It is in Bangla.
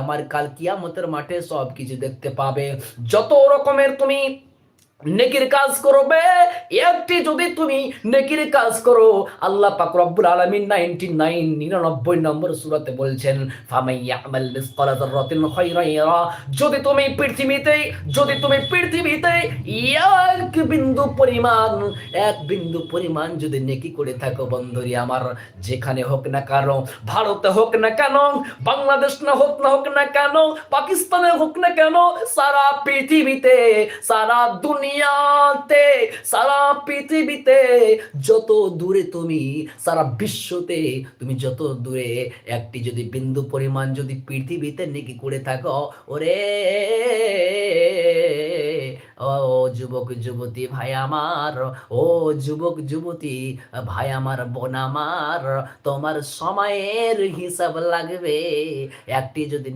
আমার কাল কিয়ামতের মাঠে সবকিছু দেখতে পাবে। যত রকমের তুমি নেকির কাজ করবে, একটি যদি তুমি নেকির কাজ করো, আল্লাহ পাক রব্বুল আলামিন 99 নম্বর সূরাতে বলছেন, ফামান ইয়ামাল মিসকালা যাররাতিন খায়রান ইয়ারা। যদি তুমি পৃথিবীতে এক বিন্দু পরিমাণ যদি নেকি করে থাকো বন্ধুরি আমার, যেখানে হোক না কেন, ভারতে হোক না কেন, বাংলাদেশ না হোক না কেন, পাকিস্তানে হোক না কেন, সারা পৃথিবীতে, সারা দুনিয়াতে, সারা পৃথিবীতে যত দূরে তুমি, সারা বিশ্বতে তুমি যত দূরে একটি যদি বিন্দু পরিমাণ যদি পৃথিবীতে নেকি করে থাকো, ওরে ও যুবক যুবতী ভাই আমার, ও যুবক যুবতী ভাই আমার, বোন আমার, তোমার সময়ের হিসাব লাগবে একটি যদি